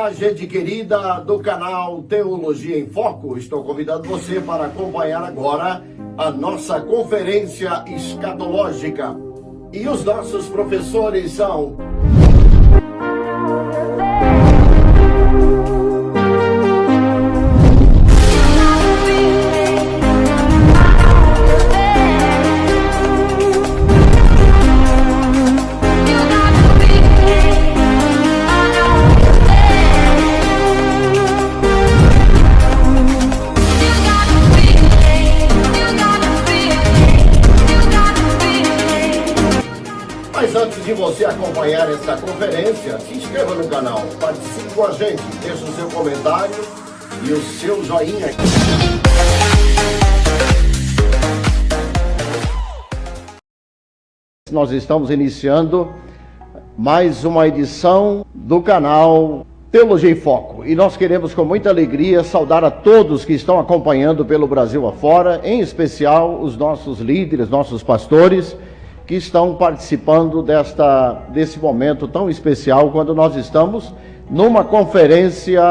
Olá, gente querida do canal Teologia em Foco. Estou convidando você para acompanhar agora a nossa conferência escatológica. E os nossos professores são... Mas antes de você acompanhar essa conferência, se inscreva no canal, participe com a gente, deixe o seu comentário e o seu joinha. Nós estamos iniciando mais uma edição do canal Teologia em Foco. E nós queremos com muita alegria saudar a todos que estão acompanhando pelo Brasil afora, em especial os nossos líderes, nossos pastores, que estão participando desse momento tão especial, quando nós estamos numa conferência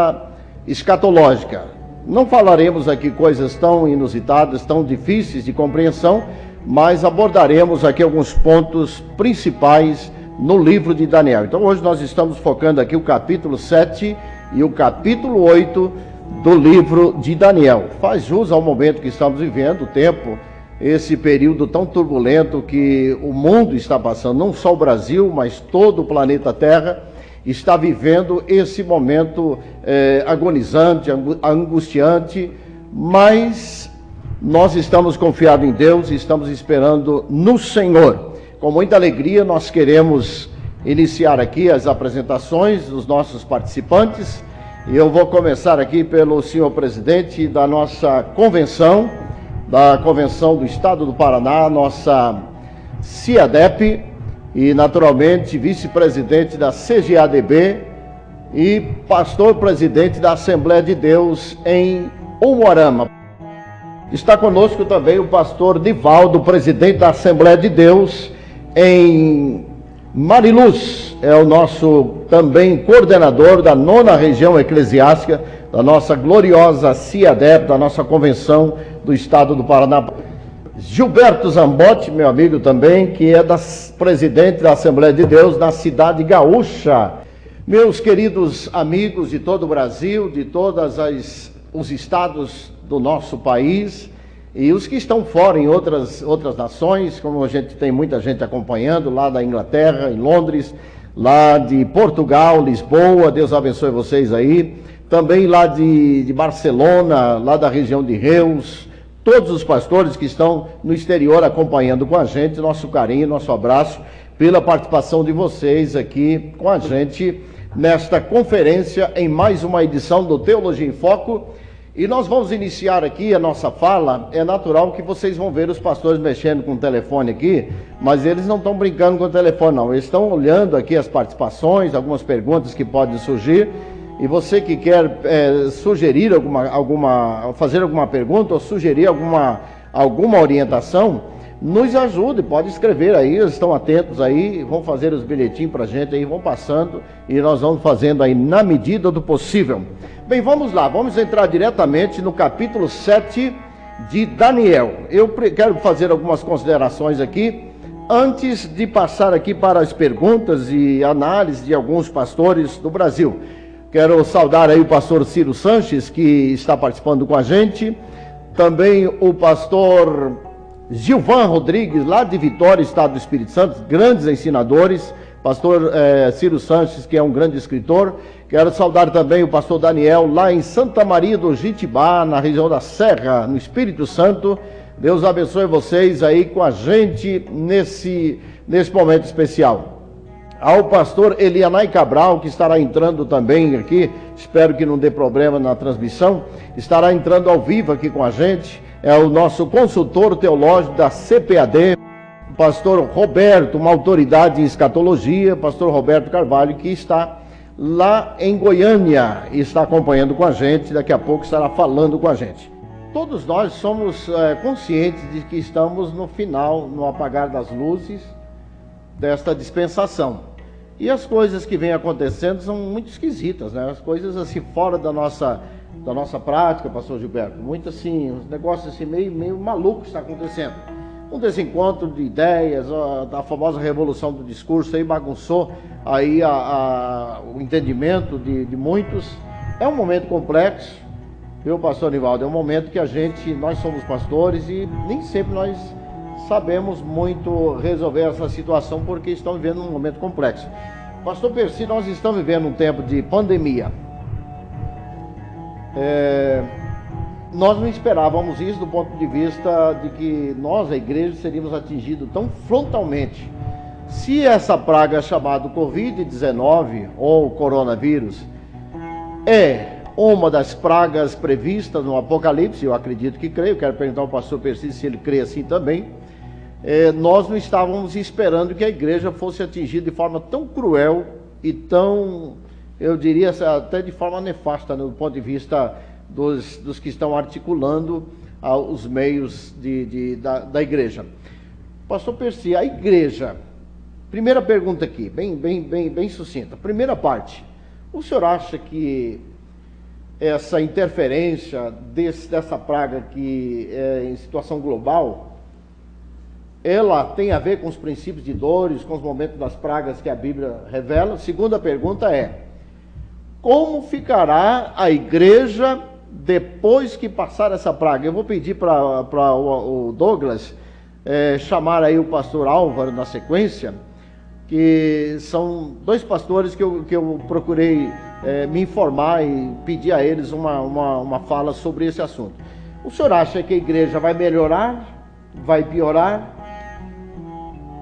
escatológica. Não falaremos aqui coisas tão inusitadas, tão difíceis de compreensão, mas abordaremos aqui alguns pontos principais no livro de Daniel. Então hoje nós estamos focando aqui o capítulo 7 e o capítulo 8 do livro de Daniel. Faz jus ao momento que estamos vivendo, o tempo, esse período tão turbulento que o mundo está passando, não só o Brasil, mas todo o planeta Terra está vivendo esse momento agonizante, angustiante, mas nós estamos confiados em Deus e estamos esperando no Senhor. Com muita alegria nós queremos iniciar aqui as apresentações dos nossos participantes, e eu vou começar aqui pelo senhor presidente da nossa convenção, da Convenção do Estado do Paraná, nossa CIADEP, e naturalmente vice-presidente da CGADB e pastor-presidente da Assembleia de Deus em Umuarama. Está conosco também o pastor Divaldo, presidente da Assembleia de Deus em Mariluz, é o nosso também coordenador da 9ª região eclesiástica, da nossa gloriosa CIADEP, da nossa convenção do Estado do Paraná. Gilberto Zambotti, meu amigo também, que é presidente da Assembleia de Deus na cidade gaúcha. Meus queridos amigos de todo o Brasil, de todos os estados do nosso país, e os que estão fora em outras nações, como a gente tem muita gente acompanhando, lá da Inglaterra, em Londres, lá de Portugal, Lisboa, Deus abençoe vocês aí, também lá de Barcelona, lá da região de Reus, todos os pastores que estão no exterior acompanhando com a gente, nosso carinho, nosso abraço, pela participação de vocês aqui com a gente nesta conferência, em mais uma edição do Teologia em Foco. E nós vamos iniciar aqui a nossa fala. É natural que vocês vão ver os pastores mexendo com o telefone aqui, mas eles não estão brincando com o telefone não, eles estão olhando aqui as participações, algumas perguntas que podem surgir, e você que quer sugerir fazer alguma pergunta ou sugerir alguma orientação, nos ajude, pode escrever aí, eles estão atentos aí, vão fazer os bilhetinhos para a gente aí, vão passando, e nós vamos fazendo aí na medida do possível. Bem, vamos lá, vamos entrar diretamente no capítulo 7 de Daniel. Eu quero fazer algumas considerações aqui, antes de passar aqui para as perguntas e análise de alguns pastores do Brasil. Quero saudar aí o pastor Ciro Sanches, que está participando com a gente, também o pastor Gilvan Rodrigues, lá de Vitória, Estado do Espírito Santo, grandes ensinadores, pastor Ciro Sanches, que é um grande escritor. Quero saudar também o pastor Daniel, lá em Santa Maria do Jitibá, na região da Serra, no Espírito Santo. Deus abençoe vocês aí com a gente nesse momento especial. Ao pastor Elianai Cabral, que estará entrando também aqui, espero que não dê problema na transmissão, estará entrando ao vivo aqui com a gente, é o nosso consultor teológico da CPAD, o pastor Roberto, uma autoridade em escatologia, pastor Roberto Carvalho, que está lá em Goiânia e está acompanhando com a gente, daqui a pouco estará falando com a gente. Todos nós somos conscientes de que estamos no final, no apagar das luzes desta dispensação. E as coisas que vêm acontecendo são muito esquisitas, né? As coisas assim fora da nossa prática, pastor Gilberto. Muito assim, uns negócios assim meio malucos está acontecendo. Um desencontro de ideias, a famosa revolução do discurso aí bagunçou aí o entendimento de muitos. É um momento complexo, viu, pastor Nivaldo? É um momento que nós somos pastores e nem sempre nós sabemos muito resolver essa situação porque estamos vivendo um momento complexo. Pastor Percy, nós estamos vivendo um tempo de pandemia. Nós não esperávamos isso do ponto de vista de que nós, a igreja, seríamos atingidos tão frontalmente. Se essa praga chamada Covid-19 ou coronavírus é uma das pragas previstas no Apocalipse, eu acredito que creio, quero perguntar ao pastor Percy se ele crê assim também, nós não estávamos esperando que a igreja fosse atingida de forma tão cruel e tão, eu diria até de forma nefasta, no ponto de vista dos que estão articulando os meios da igreja. Pastor Percy, a igreja, primeira pergunta aqui, bem sucinta. Primeira parte, o senhor acha que essa interferência dessa praga que é em situação global, ela tem a ver com os princípios de dores, com os momentos das pragas que a Bíblia revela? Segunda pergunta é, como ficará a igreja depois que passar essa praga? Eu vou pedir para o Douglas chamar aí o pastor Álvaro na sequência, que são dois pastores que eu procurei me informar e pedir a eles uma fala sobre esse assunto. O senhor acha que a igreja vai melhorar? Vai piorar?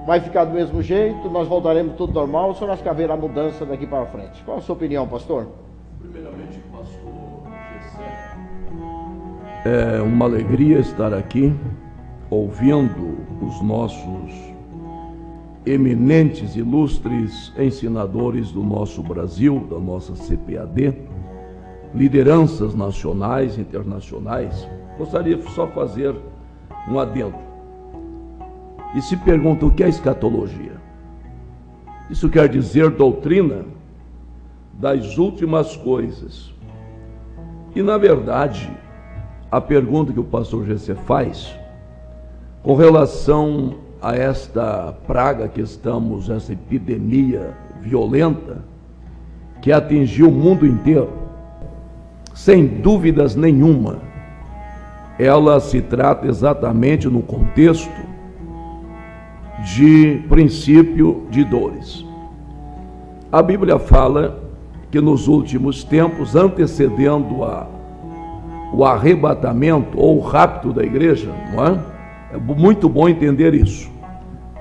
Vai ficar do mesmo jeito? Nós voltaremos tudo normal? Ou o senhor acha que haverá mudança daqui para frente? Qual a sua opinião, pastor? Primeiramente, pastor Gessé, é uma alegria estar aqui ouvindo os nossos eminentes, ilustres ensinadores do nosso Brasil, da nossa CPAD, lideranças nacionais, internacionais. Gostaria de só fazer um adendo. E se pergunta o que é escatologia? Isso quer dizer doutrina das últimas coisas. E na verdade, a pergunta que o pastor Gessé faz com relação a esta praga que estamos, essa epidemia violenta que atingiu o mundo inteiro, sem dúvidas nenhuma, ela se trata exatamente no contexto de princípio de dores. A Bíblia fala que nos últimos tempos, antecedendo o arrebatamento ou o rapto da igreja, não é? É muito bom entender isso.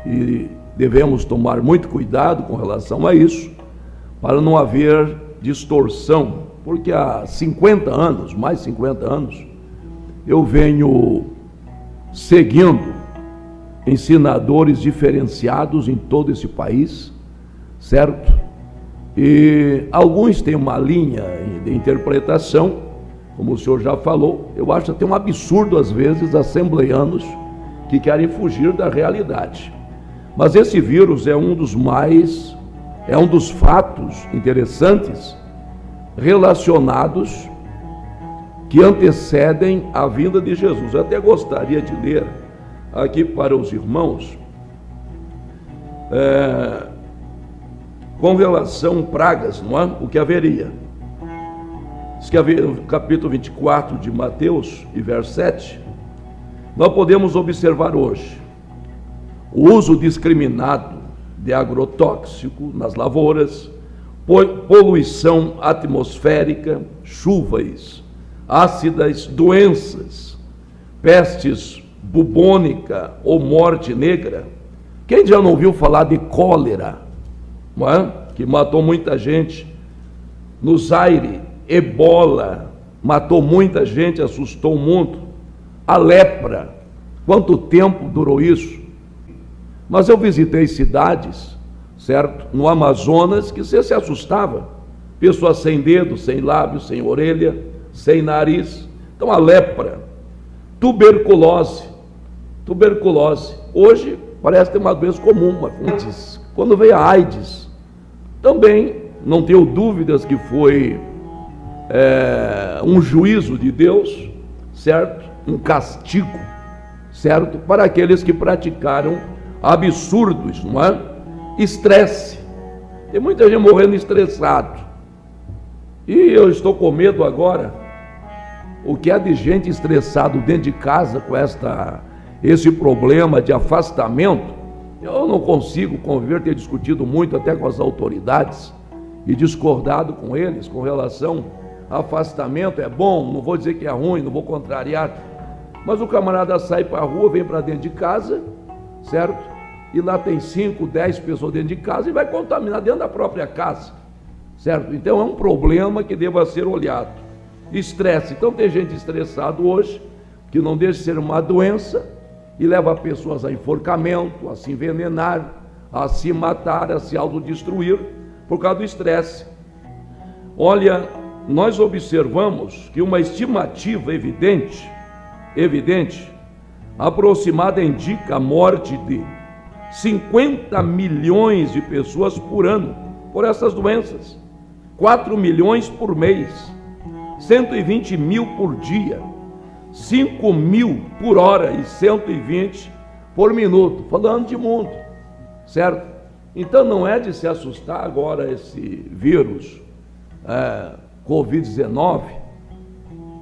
E devemos tomar muito cuidado com relação a isso, para não haver distorção, porque há 50 anos, mais de 50 anos, eu venho seguindo ensinadores diferenciados em todo esse país, certo? E alguns têm uma linha de interpretação, como o senhor já falou. Eu acho até um absurdo às vezes assembleianos que querem fugir da realidade. Mas esse vírus é um dos fatos interessantes relacionados que antecedem a vinda de Jesus. Eu até gostaria de ler aqui para os irmãos, com relação a pragas, não é? O que haveria. Diz que havia no capítulo 24 de Mateus, e verso 7, nós podemos observar hoje o uso discriminado de agrotóxico nas lavouras, poluição atmosférica, chuvas ácidas, doenças, pestes bubônica ou morte negra. Quem já não ouviu falar de cólera, não é? Que matou muita gente no Zaire, ebola, matou muita gente, assustou o mundo, a lepra, quanto tempo durou isso? Mas eu visitei cidades, certo, no Amazonas, que você se assustava, pessoas sem dedo, sem lábio, sem orelha, sem nariz. Então a lepra, tuberculose, hoje parece ter uma doença comum, mas quando veio a AIDS, Também não tenho dúvidas que foi um juízo de Deus, certo? Um castigo, certo? Para aqueles que praticaram absurdos, não é? Estresse. Tem muita gente morrendo estressado. E eu estou com medo agora, o que há de gente estressado dentro de casa com esse problema de afastamento. Eu não consigo conviver, ter discutido muito até com as autoridades e discordado com eles com relação a afastamento. É bom, não vou dizer que é ruim, não vou contrariar, mas o camarada sai para a rua, vem para dentro de casa, certo? E lá tem 5, 10 pessoas dentro de casa e vai contaminar dentro da própria casa, certo? Então é um problema que deva ser olhado. Estresse. Então tem gente estressada hoje, que não deixa de ser uma doença, e leva pessoas a enforcamento, a se envenenar, a se matar, a se autodestruir, por causa do estresse. Olha, nós observamos que uma estimativa evidente, aproximada, indica a morte de 50 milhões de pessoas por ano, por essas doenças, 4 milhões por mês, 120 mil por dia, 5 mil por hora e 120 por minuto, falando de mundo, certo? Então não é de se assustar agora esse vírus, Covid-19.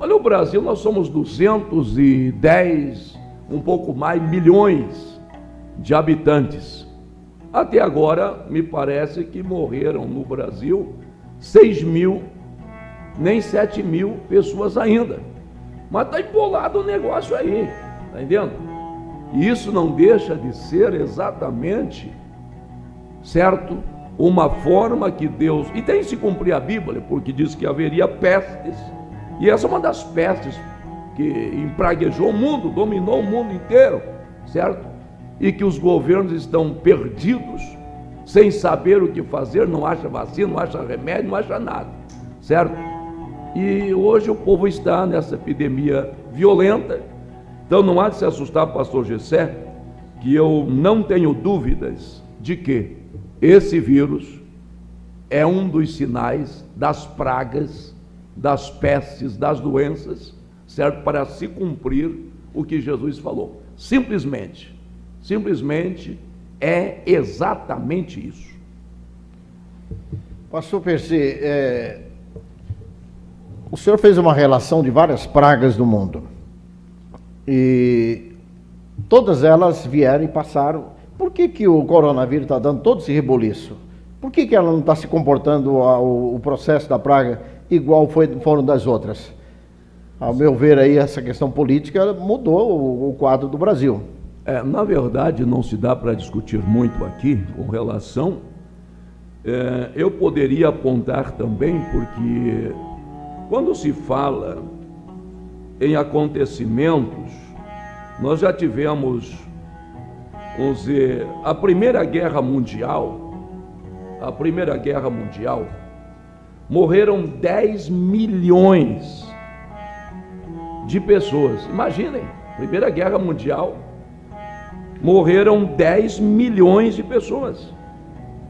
Olha o Brasil, nós somos 210, um pouco mais, milhões de habitantes. Até agora, me parece que morreram no Brasil 6 mil, nem 7 mil pessoas ainda. Mas está embolado o negócio aí, está entendendo? E isso não deixa de ser exatamente, certo? Uma forma que Deus... E tem que se cumprir a Bíblia, porque diz que haveria pestes. E essa é uma das pestes que empraguejou o mundo, dominou o mundo inteiro, certo? E que os governos estão perdidos, sem saber o que fazer, não acha vacina, não acha remédio, não acha nada, certo? E hoje o povo está nessa epidemia violenta. Então não há de se assustar, pastor Gessé, que eu não tenho dúvidas de que esse vírus é um dos sinais das pragas, das pestes, das doenças, certo? Para se cumprir o que Jesus falou. Simplesmente é exatamente isso. Pastor Percy, o senhor fez uma relação de várias pragas do mundo, e todas elas vieram e passaram. Por que o coronavírus está dando todo esse reboliço? Por que ela não está se comportando, o processo da praga, igual foram das outras? Ao meu ver, aí, essa questão política mudou o quadro do Brasil. Na verdade, não se dá para discutir muito aqui com relação. Eu poderia apontar também, porque quando se fala em acontecimentos, nós já tivemos, vamos dizer, a Primeira Guerra Mundial, morreram 10 milhões de pessoas. Imaginem, Primeira Guerra Mundial, morreram 10 milhões de pessoas,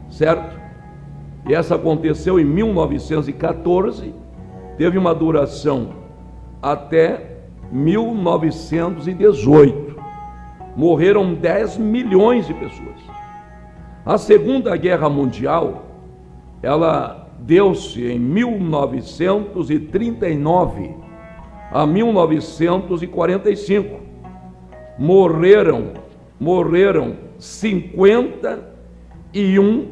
certo? E essa aconteceu em 1914, teve uma duração até 1918. Morreram 10 milhões de pessoas. A Segunda Guerra Mundial, ela deu-se em 1939 a 1945. Morreram 51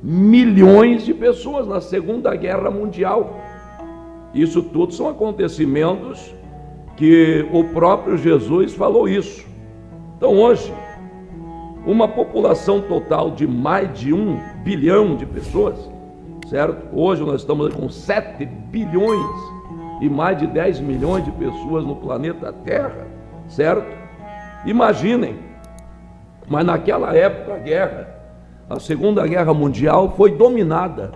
milhões de pessoas na Segunda Guerra Mundial. Isso tudo são acontecimentos que o próprio Jesus falou isso. Então hoje, uma população total de mais de 1 bilhão de pessoas, certo? Hoje nós estamos com 7 bilhões e mais de 10 milhões de pessoas no planeta Terra, certo? Imaginem, mas naquela época a Segunda Guerra Mundial foi dominada,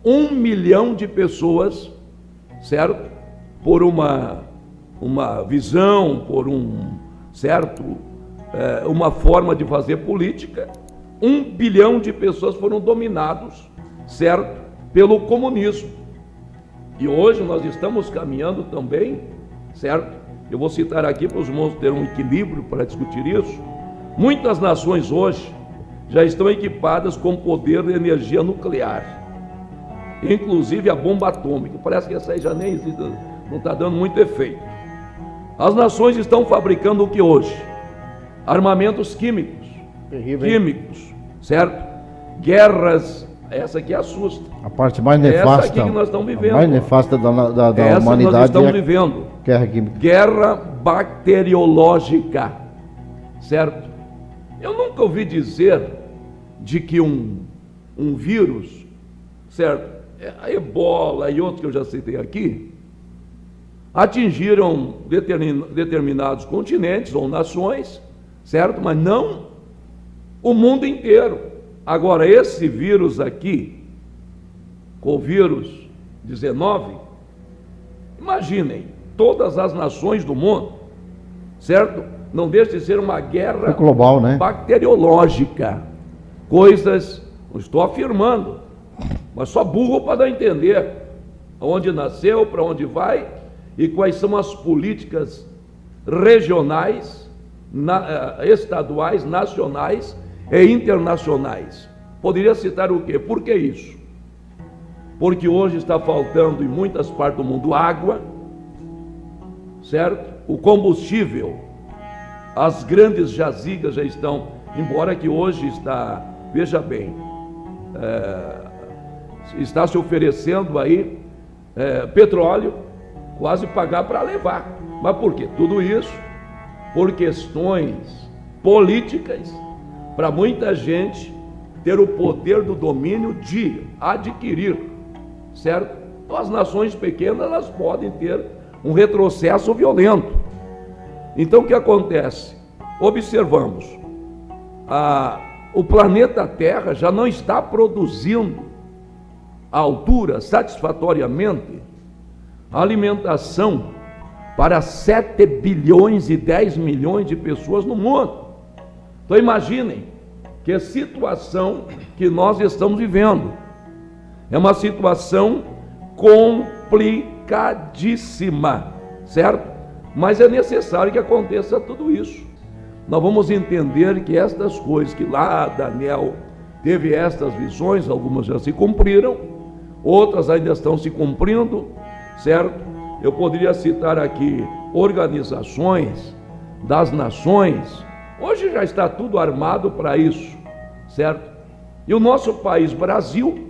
1 milhão de pessoas, certo? Por uma visão, por uma forma de fazer política. 1 bilhão de pessoas foram dominados certo? Pelo comunismo. E hoje nós estamos caminhando também, certo? Eu vou citar aqui para os irmãos terem um equilíbrio para discutir isso. Muitas nações hoje já estão equipadas com poder de energia nuclear, inclusive a bomba atômica. Parece que essa aí já nem existe, não está dando muito efeito. As nações estão fabricando o que hoje? Armamentos químicos. Terrível, químicos, certo? Guerras, essa aqui assusta. A parte mais nefasta, essa aqui que nós estamos vivendo. A mais nefasta da essa humanidade que nós estamos vivendo. Guerra química. Guerra bacteriológica, certo? Eu nunca ouvi dizer de que um vírus, certo? A ebola e outros que eu já citei aqui, atingiram determinados continentes ou nações, certo? Mas não o mundo inteiro. Agora, esse vírus aqui, Covid-19, imaginem, todas as nações do mundo, certo? Não deixa de ser uma guerra global, né? Bacteriológica. Coisas, não estou afirmando, mas só burro para entender onde nasceu, para onde vai e quais são as políticas regionais, estaduais, nacionais e internacionais. Poderia citar o quê? Por que isso? Porque hoje está faltando em muitas partes do mundo água, certo? O combustível, as grandes jazigas já estão, embora que hoje está, veja bem, está se oferecendo aí petróleo, quase pagar para levar. Mas por quê? Tudo isso por questões políticas, para muita gente ter o poder do domínio de adquirir, certo? Então, as nações pequenas, elas podem ter um retrocesso violento. Então, o que acontece? Observamos, o planeta Terra já não está produzindo à altura, satisfatoriamente, alimentação para 7 bilhões e 10 milhões de pessoas no mundo. Então imaginem que situação que nós estamos vivendo. É uma situação complicadíssima, certo? Mas é necessário que aconteça tudo isso. Nós vamos entender que estas coisas que lá Daniel teve estas visões, algumas já se cumpriram, outras ainda estão se cumprindo, certo? Eu poderia citar aqui organizações das nações. Hoje já está tudo armado para isso, certo? E o nosso país, Brasil,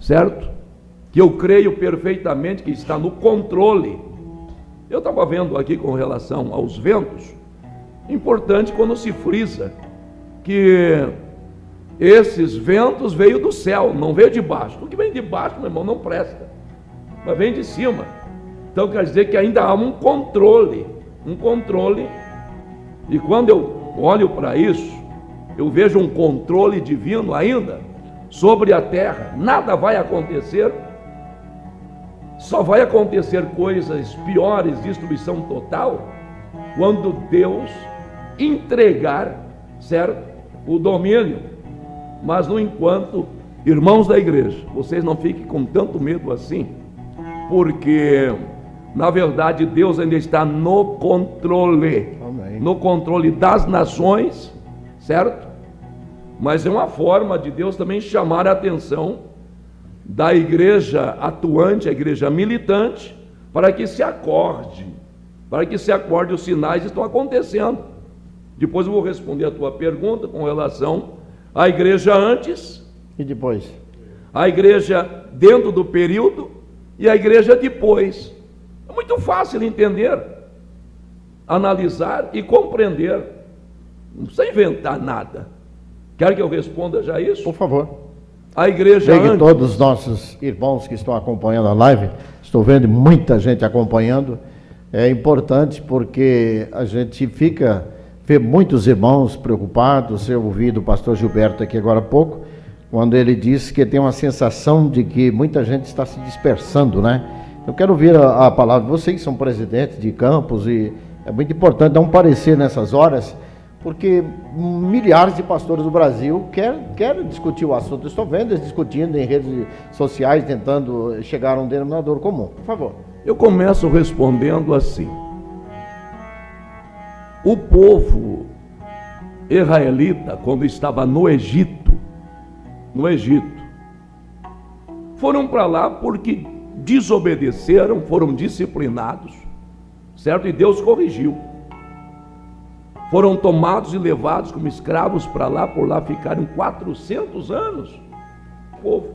certo? Que eu creio perfeitamente que está no controle. Eu estava vendo aqui com relação aos ventos, importante quando se frisa que esses ventos veio do céu, não veio de baixo. O que vem de baixo, meu irmão, não presta, mas vem de cima. Então quer dizer que ainda há um controle, e quando eu olho para isso, eu vejo um controle divino ainda sobre a terra. Nada vai acontecer, só vai acontecer coisas piores, destruição total, quando Deus entregar, certo, o domínio. Mas no enquanto, irmãos da igreja, vocês não fiquem com tanto medo assim, porque na verdade Deus ainda está no controle. Amém. No controle das nações, certo? Mas é uma forma de Deus também chamar a atenção da igreja atuante, a igreja militante, para que se acorde, os sinais estão acontecendo. Depois eu vou responder a tua pergunta com relação à igreja antes e depois, a igreja dentro do período e a igreja depois. É muito fácil entender, analisar e compreender. Não precisa inventar nada. Quer que eu responda já isso? Por favor. A igreja antes... Todos os nossos irmãos que estão acompanhando a live, estou vendo muita gente acompanhando, é importante porque a gente vê muitos irmãos preocupados. Eu ouvi do pastor Gilberto aqui agora há pouco, quando ele disse que tem uma sensação de que muita gente está se dispersando, né? Eu quero ouvir a palavra de vocês que são presidentes de campos, e é muito importante dar um parecer nessas horas, porque milhares de pastores do Brasil querem discutir o assunto. Eu estou vendo eles discutindo em redes sociais, tentando chegar a um denominador comum. Por favor. Eu começo respondendo assim. O povo israelita, quando estava no Egito, foram para lá porque desobedeceram, foram disciplinados, certo? E Deus corrigiu. Foram tomados e levados como escravos para lá, por lá ficaram 400 anos, povo.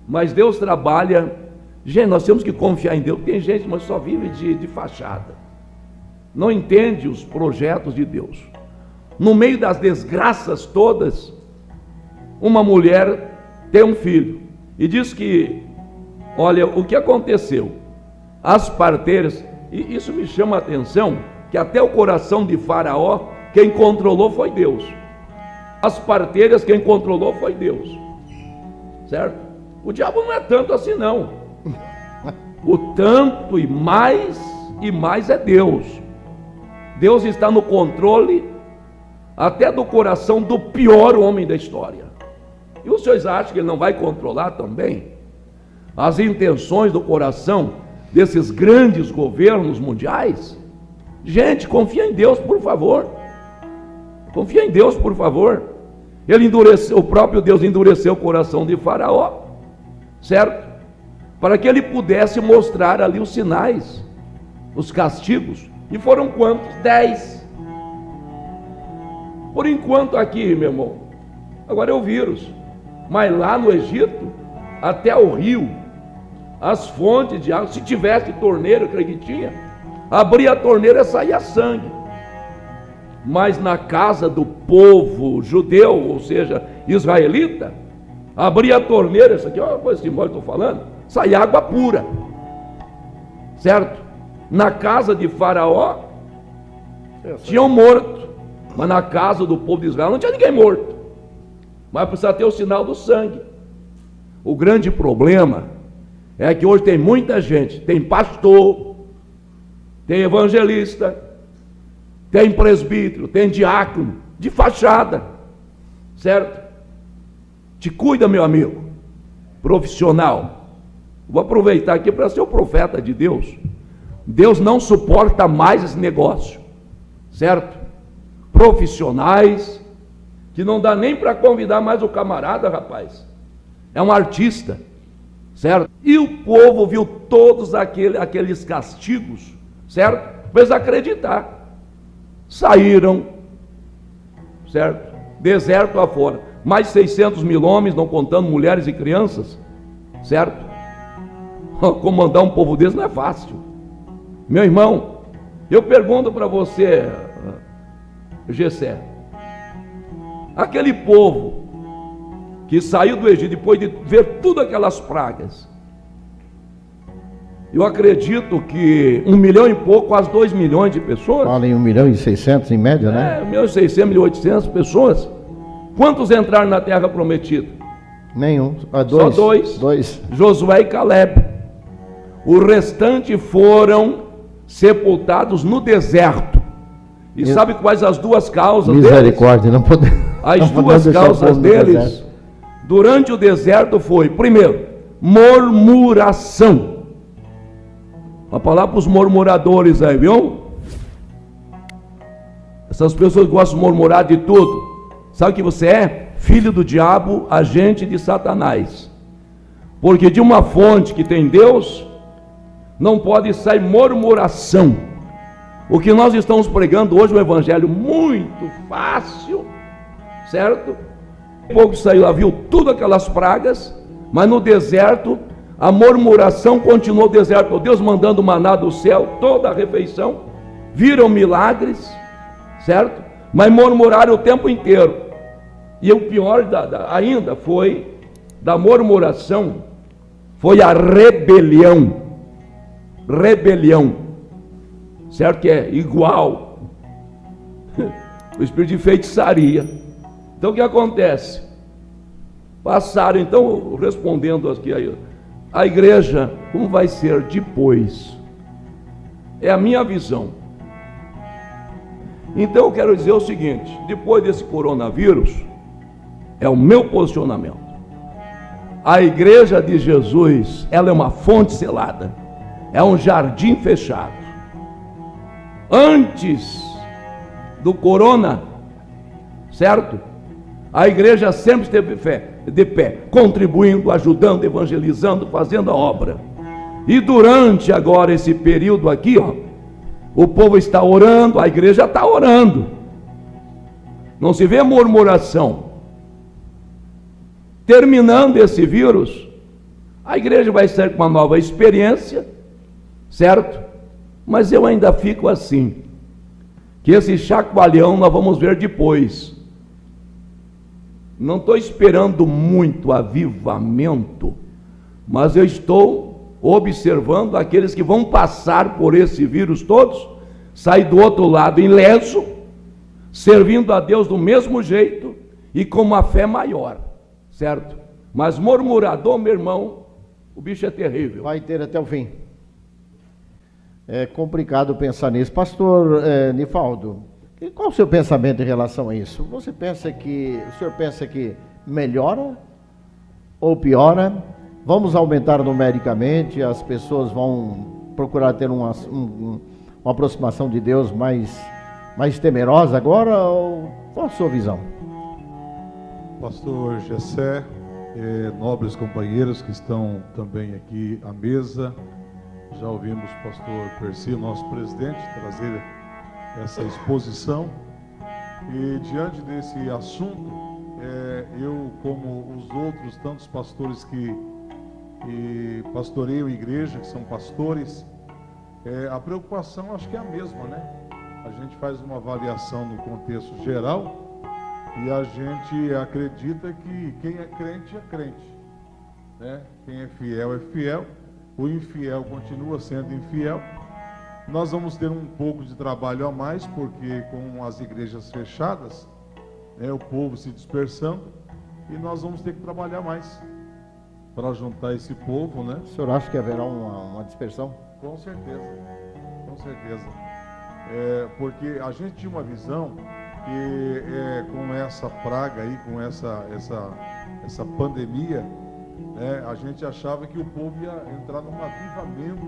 Mas Deus trabalha. Gente, nós temos que confiar em Deus. Tem gente, mas só vive de fachada, não entende os projetos de Deus. No meio das desgraças todas, uma mulher tem um filho e diz que, olha, o que aconteceu? As parteiras, e isso me chama a atenção, que até o coração de Faraó, quem controlou foi Deus. As parteiras, quem controlou foi Deus, certo? O diabo não é tanto assim não. O tanto e mais é Deus. Deus está no controle até do coração do pior homem da história. E os senhores acham que ele não vai controlar também as intenções do coração desses grandes governos mundiais? Gente, confia em Deus, por favor. Confia em Deus, por favor. O próprio Deus endureceu o coração de Faraó, certo? Para que ele pudesse mostrar ali os sinais, os castigos. E foram quantos? 10. Por enquanto aqui, meu irmão, agora é o vírus. Mas lá no Egito, até o rio, as fontes de água, se tivesse torneira, eu creio que tinha, abria a torneira e saía sangue. Mas na casa do povo judeu, ou seja, israelita, abria a torneira, isso aqui é uma coisa simbólica que eu estou falando, saía água pura, certo? Na casa de Faraó, tinham morto, mas na casa do povo de Israel não tinha ninguém morto, mas precisa ter o sinal do sangue. O grande problema é que hoje tem muita gente, tem pastor, tem evangelista, tem presbítero, tem diácono, de fachada, certo? Te cuida, meu amigo, profissional. Vou aproveitar aqui para ser o profeta de Deus. Deus não suporta mais esse negócio, certo? Profissionais, que não dá nem para convidar mais o camarada, rapaz. É um artista, certo? E o povo viu todos aqueles castigos, certo? Para eles acreditar. Saíram, certo? Deserto afora. Mais 600 mil homens, não contando mulheres e crianças, certo? Comandar um povo desse não é fácil. Meu irmão, eu pergunto para você, Gessé, aquele povo que saiu do Egito depois de ver tudo aquelas pragas, eu acredito que 1 milhão e pouco, quase 2 milhões de pessoas. Fala em 1.600.000 em média, né? 1.600.000, 1.800 pessoas. Quantos entraram na terra prometida? Nenhum. Só dois. Josué e Caleb. O restante foram sepultados no deserto. E sabe quais as duas causas misericórdia, deles? Não podemos. As duas causas deles durante o deserto foi, primeiro, murmuração. Uma palavra para os murmuradores aí, viu? Essas pessoas gostam de murmurar de tudo. Sabe o que você é? Filho do diabo, agente de Satanás. Porque de uma fonte que tem Deus, não pode sair murmuração. O que nós estamos pregando hoje é um evangelho muito fácil, certo? O povo saiu lá, viu tudo aquelas pragas, mas no deserto, a murmuração continuou o deserto. Deus mandando maná do céu, toda a refeição, viram milagres, certo? Mas murmuraram o tempo inteiro. E o pior ainda foi, da murmuração, foi a rebelião. Rebelião, certo? Que é igual o espírito de feitiçaria. Então o que acontece? Passaram, então, respondendo aqui aí, a igreja, como vai ser depois? É a minha visão. Então eu quero dizer o seguinte: depois desse coronavírus, é o meu posicionamento. A igreja de Jesus, ela é uma fonte selada, é um jardim fechado. Antes do corona, certo? A igreja sempre esteve de pé, contribuindo, ajudando, evangelizando, fazendo a obra. E durante agora esse período aqui, ó, o povo está orando, a igreja está orando. Não se vê murmuração. Terminando esse vírus, a igreja vai sair com uma nova experiência, certo? Mas eu ainda fico assim, que esse chacoalhão nós vamos ver depois. Não estou esperando muito avivamento, mas eu estou observando aqueles que vão passar por esse vírus todos, sair do outro lado ileso, servindo a Deus do mesmo jeito e com uma fé maior, certo? Mas murmurador, meu irmão, o bicho é terrível. Vai ter até o fim. É complicado pensar nisso. Pastor Nifaldo, qual o seu pensamento em relação a isso? O senhor pensa que melhora ou piora? Vamos aumentar numericamente, as pessoas vão procurar ter uma aproximação de Deus mais temerosa agora? Ou qual a sua visão? Pastor Gessé, nobres companheiros que estão também aqui à mesa, já ouvimos o pastor Percy, nosso presidente, trazer essa exposição, e diante desse assunto, eu, como os outros tantos pastores que pastoreiam a igreja, que são pastores, a preocupação acho que é a mesma, né? A gente faz uma avaliação no contexto geral e a gente acredita que quem é crente, né? Quem é fiel, o infiel continua sendo infiel. Nós vamos ter um pouco de trabalho a mais, porque com as igrejas fechadas, o povo se dispersando, e nós vamos ter que trabalhar mais para juntar esse povo, né? O senhor acha que haverá uma dispersão? Com certeza, com certeza. Porque a gente tinha uma visão que com essa praga aí, com essa pandemia, a gente achava que o povo ia entrar num avivamento,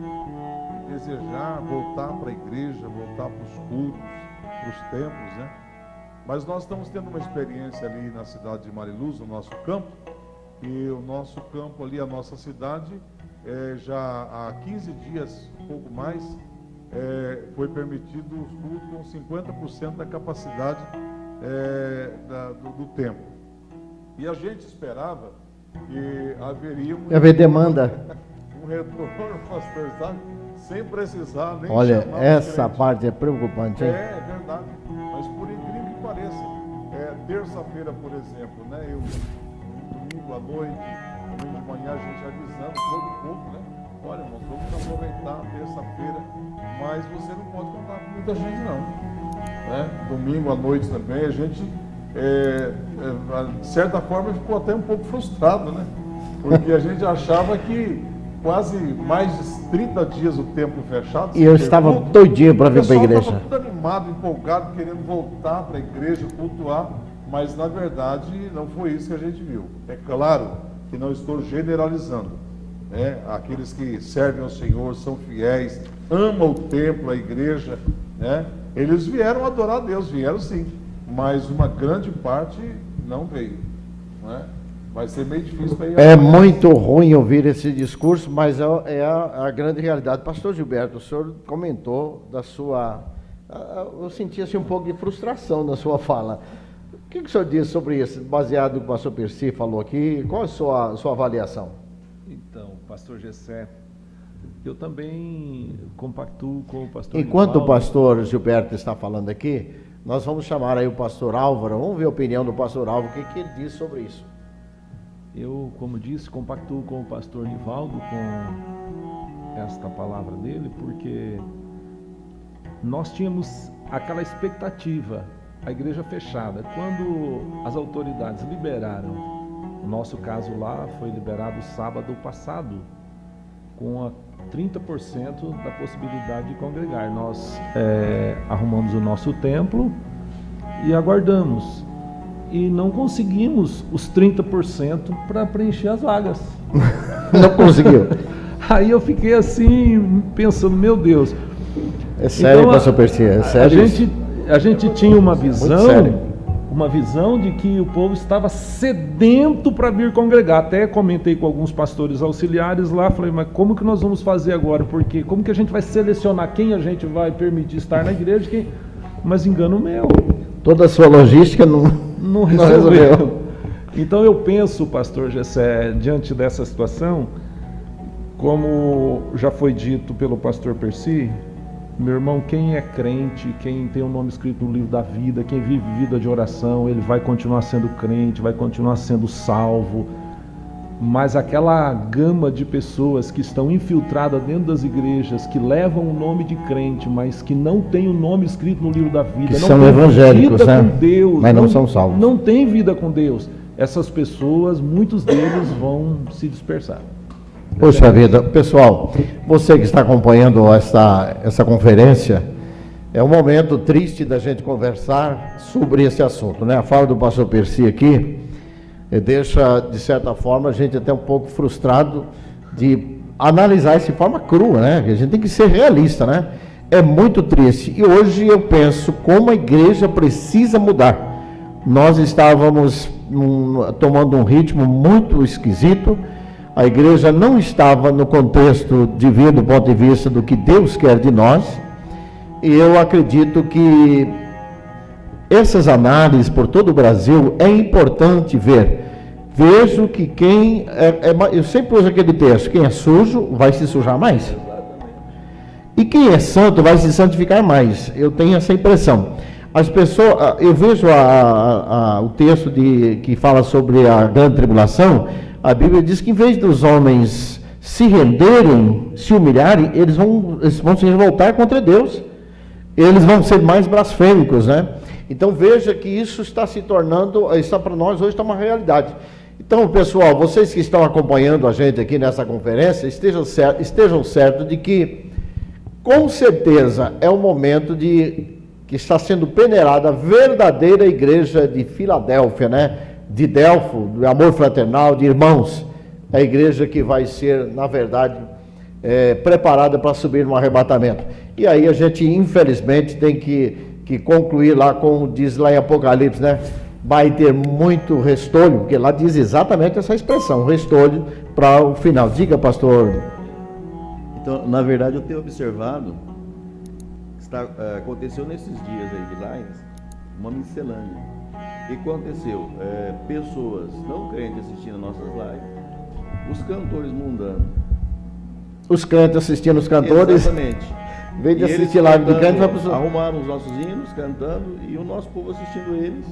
desejar voltar para a igreja, voltar para os cultos, para os templos, né? Mas nós estamos tendo uma experiência ali na cidade de Mariluz, no nosso campo, e o nosso campo ali, a nossa cidade, já há 15 dias, um pouco mais, foi permitido os cultos com 50% da capacidade do templo. E a gente esperava que haveria haver demanda. Um retorno, pastor, sabe? Sem precisar nem Olha, chamar essa parte é preocupante, hein? É verdade, mas por incrível que pareça, terça-feira, por exemplo, né? Domingo à noite, domingo de manhã, a gente avisando todo o povo, né? Olha, nós vamos aproveitar a terça-feira, mas você não pode contar com muita gente, não, né? Domingo à noite também, a gente, de certa forma, ficou até um pouco frustrado, né? Porque a gente achava que quase mais de 30 dias o templo fechado. E eu estava doidinho para vir para a igreja. Estava tudo animado, empolgado, querendo voltar para a igreja, cultuar, mas na verdade não foi isso que a gente viu. É claro que não estou generalizando, né? Aqueles que servem ao Senhor, são fiéis, amam o templo, a igreja, né? Eles vieram adorar a Deus, vieram sim, mas uma grande parte não veio, né? Vai ser meio difícil para ir. É muito ruim ouvir esse discurso, mas é a grande realidade. Pastor Gilberto, o senhor comentou da sua... Eu senti assim, um pouco de frustração na sua fala. O que o senhor diz sobre isso, baseado no que o pastor Percy falou aqui? Qual é a sua avaliação? Então, pastor Gessé, eu também compactuo com o pastor Enquanto Nivaldo. o pastor Gilberto está falando aqui, nós vamos chamar aí o pastor Álvaro. Vamos ver a opinião do pastor Álvaro, o que ele diz sobre isso. Eu, como disse, compactuo com o pastor Nivaldo, com esta palavra dele, porque nós tínhamos aquela expectativa, a igreja fechada. Quando as autoridades liberaram, o nosso caso lá foi liberado sábado passado, com a 30% da possibilidade de congregar. Nós arrumamos o nosso templo e aguardamos. E não conseguimos os 30% para preencher as vagas. Não conseguiu. Aí eu fiquei assim, pensando, meu Deus. É sério, então, pastor Percy, é sério? A gente tinha uma Muito sério. visão de que o povo estava sedento para vir congregar. Até comentei com alguns pastores auxiliares lá, falei, mas como que nós vamos fazer agora? Porque como que a gente vai selecionar quem a gente vai permitir estar na igreja? Mas engano meu. Toda a sua logística não resolveu. Então eu penso, pastor Gessé, diante dessa situação, como já foi dito pelo pastor Percy, meu irmão, quem é crente, quem tem o nome escrito no livro da vida, quem vive vida de oração, ele vai continuar sendo crente, vai continuar sendo salvo. Mas aquela gama de pessoas que estão infiltradas dentro das igrejas, que levam o nome de crente, mas que não tem o nome escrito no livro da vida, Que não são tem evangélicos, vida né? com Deus, Mas não são salvos. Não tem vida com Deus. Essas pessoas, muitos deles vão se dispersar. Poxa vida, pessoal, você que está acompanhando essa conferência, é um momento triste da gente conversar sobre esse assunto, né? A fala do pastor Percy aqui deixa, de certa forma, a gente até um pouco frustrado de analisar isso de forma crua, né? A gente tem que ser realista, né? É muito triste. E hoje eu penso como a igreja precisa mudar. Nós estávamos tomando um ritmo muito esquisito. A igreja não estava no contexto divino do ponto de vista do que Deus quer de nós. E eu acredito que essas análises por todo o Brasil é importante ver. Vejo que quem eu sempre uso aquele texto: quem é sujo vai se sujar mais. E quem é santo vai se santificar mais. Eu tenho essa impressão. As pessoas, eu vejo o texto que fala sobre a grande tribulação. A Bíblia diz que em vez dos homens se renderem, se humilharem, eles vão se revoltar contra Deus. Eles vão ser mais blasfêmicos, né? Então veja que isso está se tornando, está para nós hoje está uma realidade. Então, pessoal, vocês que estão acompanhando a gente aqui nessa conferência, estejam certos de que, com certeza, é o momento que está sendo peneirada a verdadeira igreja de Filadélfia, né? De Delfo, de amor fraternal, de irmãos. A igreja que vai ser, na verdade, preparada para subir no arrebatamento. E aí a gente, infelizmente, tem que concluir lá, como diz lá em Apocalipse, né? Vai ter muito restolho, porque lá diz exatamente essa expressão, restolho para o final. Diga, pastor. Então, na verdade, eu tenho observado, aconteceu nesses dias aí de Lions, uma miscelânea. E aconteceu? Pessoas não crentes assistindo nossas lives, os cantores mundanos. Os crentes assistindo os cantores. Exatamente. Em vez de assistir live de crente, vai para os... Arrumaram os nossos hinos, cantando, e o nosso povo assistindo eles.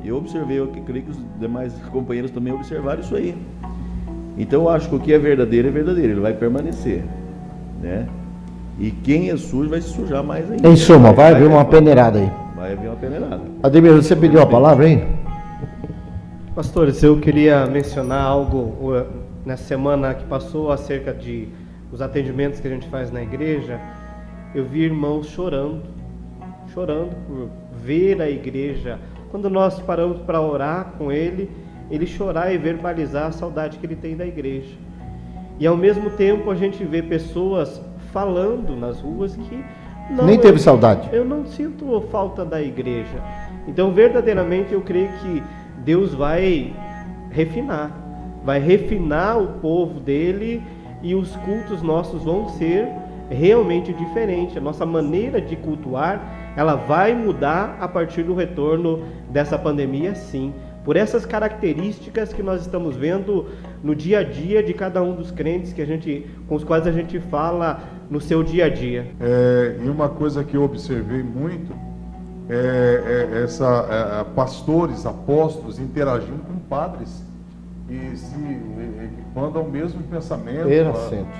E eu observei, eu creio que os demais companheiros também observaram isso aí. Então eu acho que o que é verdadeiro, ele vai permanecer, né? E quem é sujo vai se sujar mais ainda. Em suma, vai haver uma peneirada aí. Vai haver uma peneirada. Ademir, você pediu a palavra aí? Pastores, eu queria mencionar algo nessa semana que passou acerca de os atendimentos que a gente faz na igreja. Eu vi irmãos chorando por ver a igreja. Quando nós paramos para orar com ele chorar e verbalizar a saudade que ele tem da igreja. E ao mesmo tempo a gente vê pessoas falando nas ruas que nem teve saudade. Eu não sinto falta da igreja. Então verdadeiramente eu creio que Deus vai refinar o povo dele, e os cultos nossos vão ser realmente diferentes. A nossa maneira de cultuar, ela vai mudar a partir do retorno dessa pandemia, sim. Por essas características que nós estamos vendo no dia a dia de cada um dos crentes com os quais a gente fala no seu dia a dia. E uma coisa que eu observei muito pastores, apóstolos interagindo com padres e se equipando ao mesmo pensamento,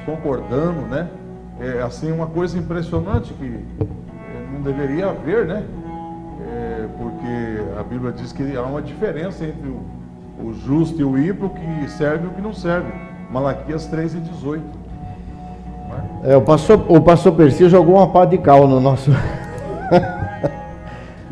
concordando, né? Assim, uma coisa impressionante que não deveria haver, né? Porque a Bíblia diz que há uma diferença entre o justo e o ímpio, o que serve e o que não serve. Malaquias 3:18. O pastor Percy jogou uma pá de cal no nosso...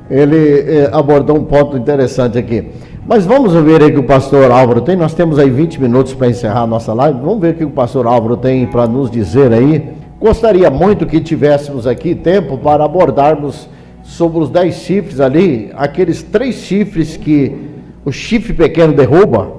Ele abordou um ponto interessante aqui. Mas vamos ver aí o que o pastor Álvaro tem. Nós temos aí 20 minutos para encerrar a nossa live. Vamos ver o que o pastor Álvaro tem para nos dizer aí. Gostaria muito que tivéssemos aqui tempo para abordarmos sobre os 10 chifres ali, aqueles 3 chifres que o chifre pequeno derruba,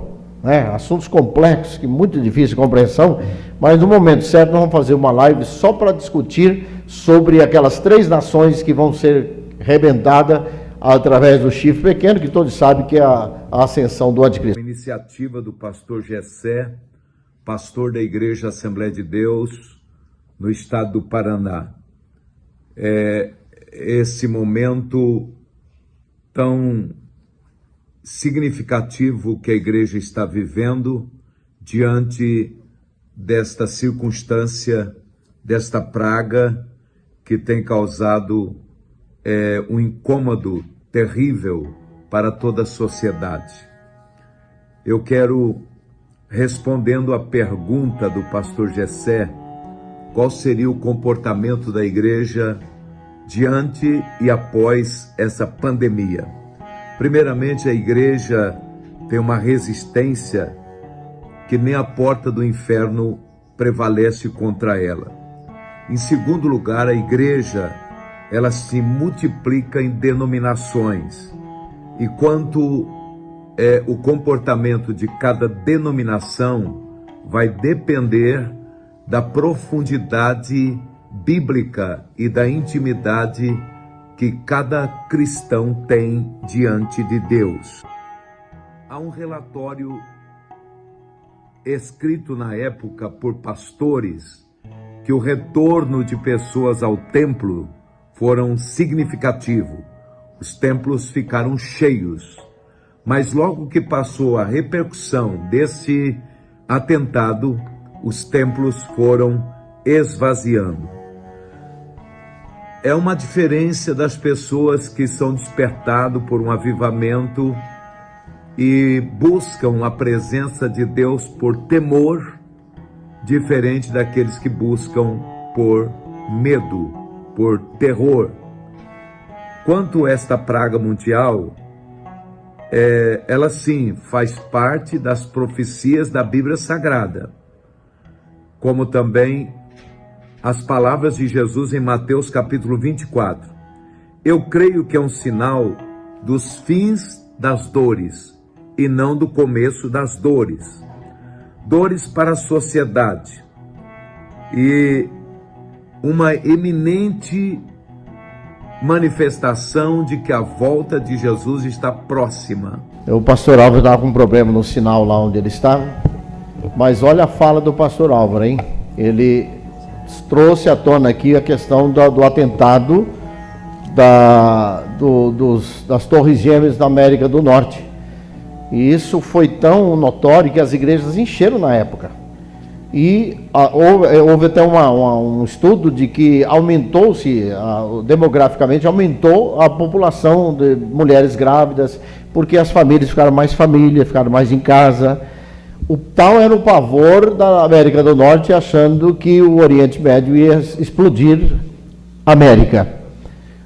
né? Assuntos complexos, que muito difícil de compreensão, mas no momento certo nós vamos fazer uma live só para discutir sobre aquelas 3 nações que vão ser rebentadas através do chifre pequeno, que todos sabem que é a ascensão do anticristo. Uma iniciativa do pastor Gessé, pastor da Igreja Assembleia de Deus, no estado do Paraná. Esse momento tão significativo que a igreja está vivendo diante desta circunstância, desta praga que tem causado um incômodo terrível para toda a sociedade. Eu quero, respondendo à pergunta do pastor Gessé, qual seria o comportamento da igreja diante e após essa pandemia. Primeiramente, a igreja tem uma resistência que nem a porta do inferno prevalece contra ela. Em segundo lugar, a igreja, ela se multiplica em denominações. E quanto o comportamento de cada denominação vai depender da profundidade bíblica e da intimidade que cada cristão tem diante de Deus. Há um relatório escrito na época por pastores que o retorno de pessoas ao templo foram significativo. Os templos ficaram cheios, mas logo que passou a repercussão desse atentado, os templos foram esvaziando. É uma diferença das pessoas que são despertadas por um avivamento e buscam a presença de Deus por temor, diferente daqueles que buscam por medo, por terror. Quanto a esta praga mundial, ela sim faz parte das profecias da Bíblia Sagrada, como também as palavras de Jesus em Mateus capítulo 24. Eu creio que é um sinal dos fins das dores e não do começo das dores. Dores para a sociedade e uma eminente manifestação de que a volta de Jesus está próxima. O pastor Álvaro estava com um problema no sinal lá onde ele estava, mas olha a fala do pastor Álvaro, hein? Ele trouxe à tona aqui a questão do atentado das Torres Gêmeas da América do Norte. E isso foi tão notório que as igrejas encheram na época. E houve até um estudo de que aumentou-se, demograficamente, aumentou a população de mulheres grávidas, porque as famílias ficaram mais em casa. O tal era o pavor da América do Norte, achando que o Oriente Médio ia explodir a América.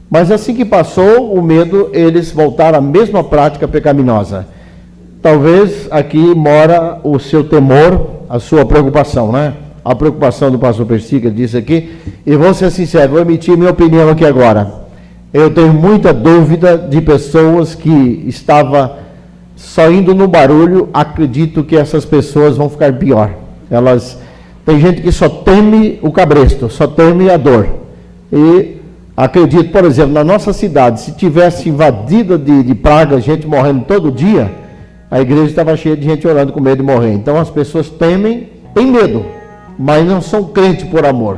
Mas assim que passou o medo, eles voltaram à mesma prática pecaminosa. Talvez aqui mora o seu temor, a sua preocupação, né? A preocupação do pastor Persica disse aqui, e vou ser sincero, vou emitir minha opinião aqui agora. Eu tenho muita dúvida de pessoas que estavam só indo no barulho. Acredito que essas pessoas vão ficar pior. Tem gente que só teme o cabresto, só teme a dor. E acredito, por exemplo, na nossa cidade, se tivesse invadida de praga, gente morrendo todo dia, a igreja estava cheia de gente orando com medo de morrer. Então as pessoas têm medo, mas não são crentes por amor.